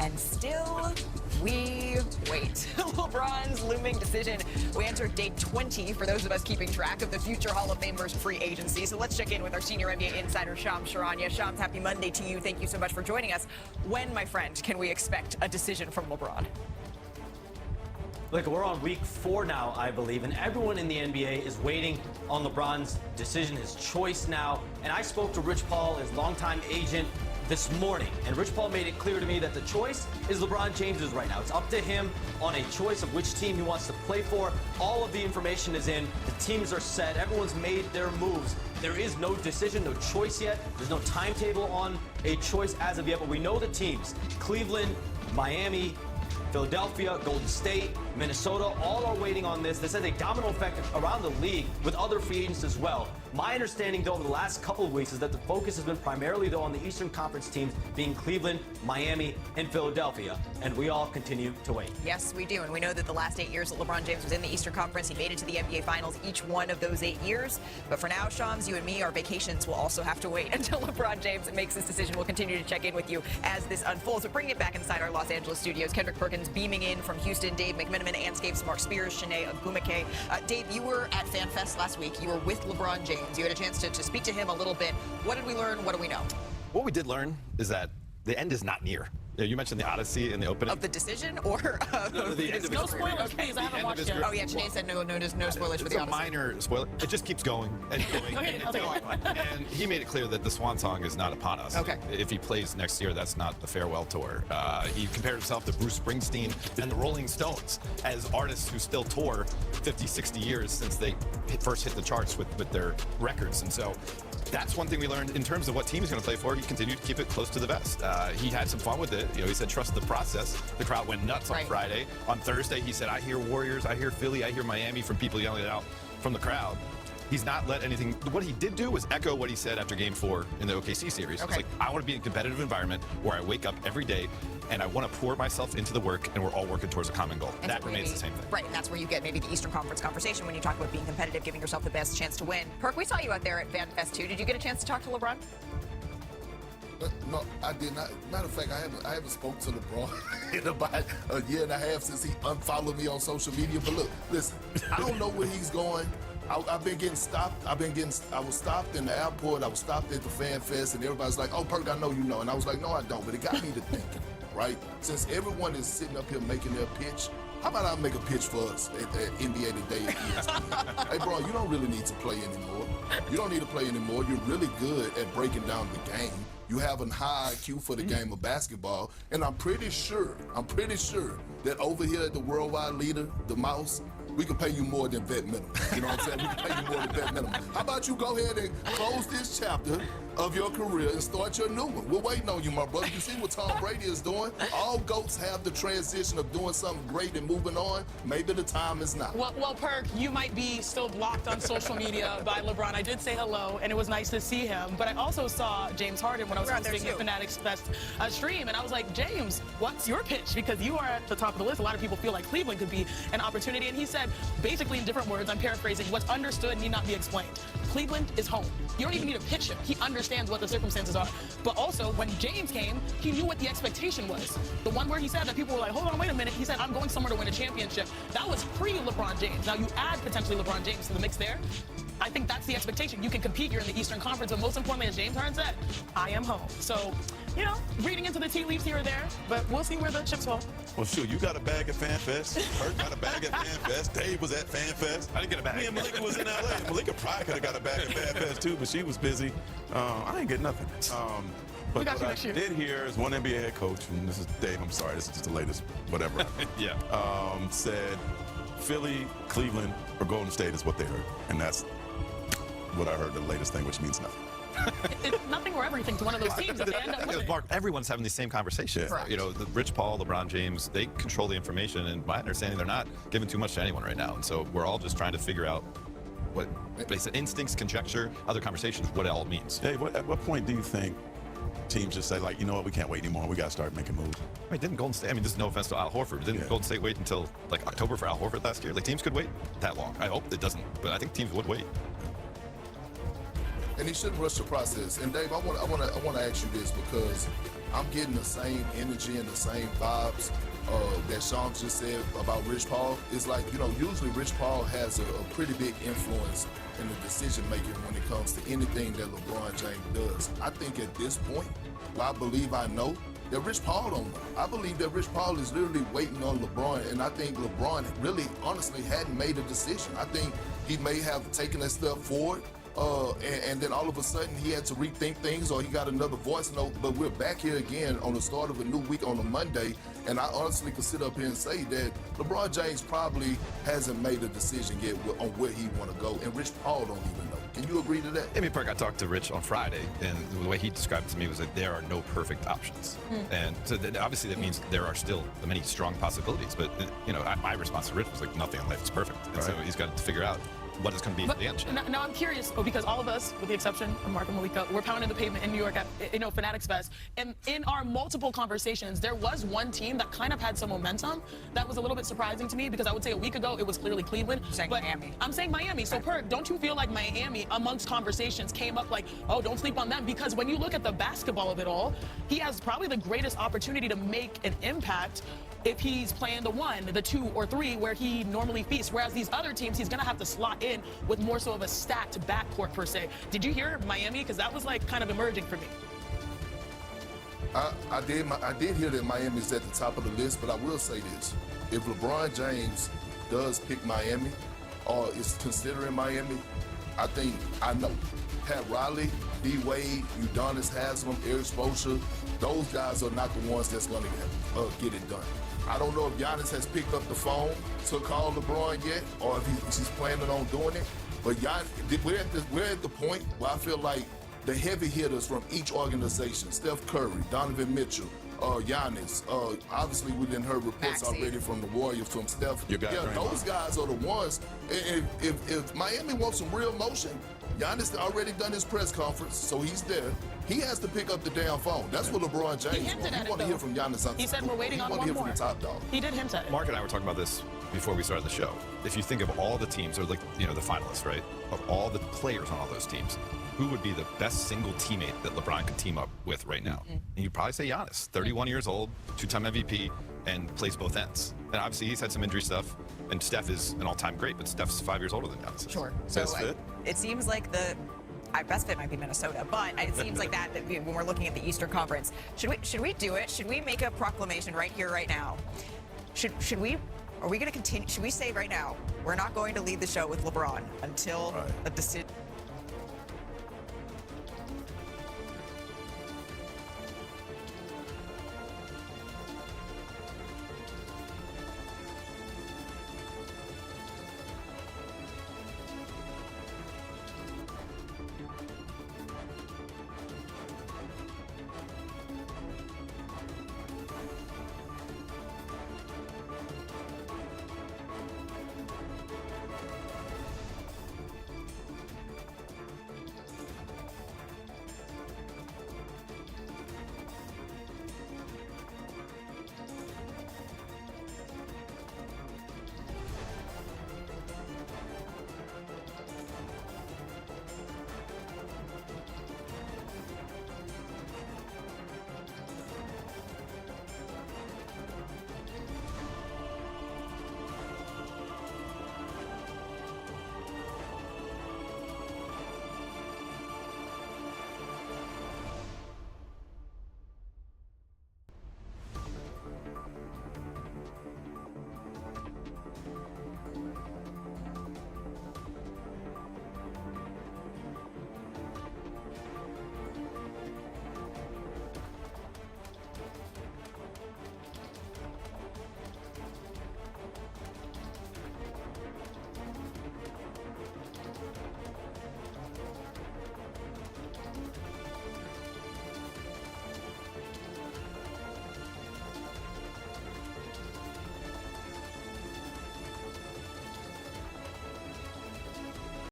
And still, we wait. LeBron's looming decision. We enter day 20 for those of us keeping track of the future Hall of Famers free agency. So let's check in with our senior NBA insider, Shams Charania. Shams, happy Monday to you. Thank you so much for joining us. When, my friend, can we expect a decision from LeBron? Look, we're on week 4 now, I believe, and everyone in the NBA is waiting on LeBron's decision, his choice now. And I spoke to Rich Paul, his longtime agent, this morning, and Rich Paul made it clear to me that the choice is LeBron James's right now. It's up to him on a choice of which team he wants to play for. All of the information is in. The teams are set. Everyone's made their moves. There is no decision, no choice yet. There's no timetable on a choice as of yet, but we know the teams. Cleveland, Miami, Philadelphia, Golden State, Minnesota, all are waiting on this. This has a domino effect around the league with other free agents as well. My understanding, though, over the last couple of weeks is that the focus has been primarily, though, on the Eastern Conference teams being Cleveland, Miami, and Philadelphia. And we all continue to wait. Yes, we do. And we know that the last 8 years that LeBron James was in the Eastern Conference, he made it to the NBA Finals each one of those 8 years. But for now, Shams, you and me, our vacations will also have to wait until LeBron James makes this decision. We'll continue to check in with you as this unfolds. But bringing it back inside our Los Angeles studios, Kendrick Perkins beaming in from Houston, Dave McMenamin, Anscapes, Mark Spears, Shanae Ogumake. Dave, you were at FanFest last week. You were with LeBron James. You had a chance to speak to him a little bit. What did we learn? What do we know? What we did learn is that the end is not near. You mentioned the Odyssey in the opening. Of the decision or no, the end of no spoilers, please. I haven't watched it. Oh, yeah, Shanae said no spoilers for the Odyssey. It's a minor spoiler. It just keeps going and going and going. And he made it clear that the Swan Song is not upon us. Okay. If he plays next year, that's not the farewell tour. He compared himself to Bruce Springsteen and the Rolling Stones as artists who still tour 50, 60 years since they first hit the charts with their records. And so that's one thing we learned in terms of what team he's going to play for. He continued to keep it close to the vest. He had some fun with it. He said trust the process. The crowd went nuts on Friday. On Thursday, he said, I hear Warriors, I hear Philly, I hear Miami from people yelling it out from the crowd. He's not let anything. What he did do was echo what he said after Game 4 in the OKC series. It's like, I want to be in a competitive environment where I wake up every day and I want to pour myself into the work, and we're all working towards a common goal. And that remains the same thing. Right, and that's where you get maybe the Eastern Conference conversation when you talk about being competitive, giving yourself the best chance to win. Perk, we saw you out there at FanFest too. Did you get a chance to talk to LeBron? No, I did not. Matter of fact, I haven't spoken to LeBron in about a year and a half since he unfollowed me on social media. But look, listen, I don't know where he's going. I've been getting stopped. I was stopped in the airport. I was stopped at the FanFest, and everybody's like, "Oh, Perk, I know you know." And I was like, "No, I don't." But it got me to thinking, right? Since everyone is sitting up here making their pitch, how about I make a pitch for us at NBA Today at ESPN? Hey, bro, you don't really need to play anymore. You don't need to play anymore. You're really good at breaking down the game. You have a high IQ for the game of basketball, and I'm pretty sure that over here at the worldwide leader, the Mouse, we can pay you more than vet minimum. You know what I'm saying? We can pay you more than vet minimum. How about you go ahead and close this chapter of your career and start your new one? We're waiting on you, my brother. You see what Tom Brady is doing? All GOATs have the transition of doing something great and moving on. Maybe the time is now. Well, Perk, you might be still blocked on social media by LeBron. I did say hello, and it was nice to see him. But I also saw James Harden when I was hosting the Fanatics Fest stream, and I was like, James, what's your pitch? Because you are at the top of the list. A lot of people feel like Cleveland could be an opportunity. And he said, basically in different words, I'm paraphrasing, what's understood need not be explained. Cleveland is home. You don't even need to pitch him. He understands what the circumstances are. But also, when James came, he knew what the expectation was. The one where he said that people were like, hold on, wait a minute. He said, I'm going somewhere to win a championship. That was pre-LeBron James. Now you add potentially LeBron James to the mix there. I think that's the expectation. You can compete. You're in the Eastern Conference. But most importantly, as James Harden said, I am home. So, reading into the tea leaves here or there. But we'll see where the chips fall. Well, shoot, you got a bag at FanFest. Perk got a bag at FanFest. Dave was at FanFest. I didn't get a bag. Me and Malika was in L.A. Malika probably could have got a bag at FanFest, too, but she was busy. I didn't get nothing. But what I did hear is one NBA head coach, and this is Dave, I'm sorry, this is just the latest, whatever. Said Philly, Cleveland, or Golden State is what they heard. And that's what I heard, the latest thing, which means nothing. It's nothing or everything to one of those teams. If they end up with Mark, everyone's having the same conversation. The Rich Paul, LeBron James, they control the information, and my understanding, they're not giving too much to anyone right now. And so we're all just trying to figure out what instincts, conjecture, other conversations, what it all means. Hey, at what point do you think teams just say, like, you know what, we can't wait anymore, we got to start making moves? Didn't Golden State, this is no offense to Al Horford, didn't Golden State wait until like October for Al Horford last year? Like, teams could wait that long. I hope it doesn't, but I think teams would wait. And he shouldn't rush the process. And Dave, I want to ask you this, because I'm getting the same energy and the same vibes that Sean just said about Rich Paul. It's like, usually Rich Paul has a pretty big influence in the decision making when it comes to anything that LeBron James does. I think at this point, I believe I know that Rich Paul don't know. I believe that Rich Paul is literally waiting on LeBron, and I think LeBron really, honestly, hadn't made a decision. I think he may have taken a step forward, and then all of a sudden he had to rethink things, or he got another voice note. But we're back here again on the start of a new week on a Monday, and I honestly could sit up here and say that LeBron James probably hasn't made a decision yet on where he want to go, and Rich Paul don't even know. Can you agree to that? I mean, I talked to Rich on Friday, and the way he described it to me was that there are no perfect options. And so obviously that means there are still many strong possibilities. But, my response to Rich was like, nothing in life is perfect. And so he's got to figure out what it's going to be for the end. Now I'm curious, because all of us, with the exception of Mark and Malika, we're pounding the pavement in New York at Fanatics Fest. And in our multiple conversations, there was one team that kind of had some momentum that was a little bit surprising to me, because I would say a week ago it was clearly Cleveland. You're saying but Miami. I'm saying Miami. So Perk, don't you feel like Miami amongst conversations came up like, oh, don't sleep on them? Because when you look at the basketball of it all, he has probably the greatest opportunity to make an impact if he's playing the 1, the 2, or 3 where he normally feasts. Whereas these other teams, he's going to have to slot in with more so of a stacked backcourt per se. Did you hear Miami? Because that was like kind of emerging for me. I did hear that Miami's at the top of the list, but I will say this. If LeBron James does pick Miami or is considering Miami, I know Pat Riley, D. Wade, Udonis Haslem, Eric Spoelstra, those guys are not the ones that's going to get it done. I don't know if Giannis has picked up the phone to call LeBron yet, or if he's planning on doing it. But we're at the point where I feel like the heavy hitters from each organization, Steph Curry, Donovan Mitchell, Giannis, obviously we didn't heard reports already from the Warriors, from Steph. Those guys are the ones. If Miami wants some real motion, Giannis already done his press conference, so he's there. He has to pick up the damn phone. That's what LeBron James wants. He want to hear from Giannis. He said we're waiting on one more. He want to hear from the top dog. He did hint at it. Mark and I were talking about this before we started the show. If you think of all the teams, or the finalists, right? Of all the players on all those teams, who would be the best single teammate that LeBron could team up with right now? And you'd probably say Giannis, 31 years old, 2-time MVP, and plays both ends. And obviously he's had some injury stuff, and Steph is an all-time great, but Steph's 5 years older than Giannis is. Sure. Best fit? It seems like the best fit might be Minnesota, but it seems like that when we're looking at the Eastern Conference, should we do it? Should we make a proclamation right here, right now? Should we? Are we going to continue? Should we say right now we're not going to lead the show with LeBron until a decision?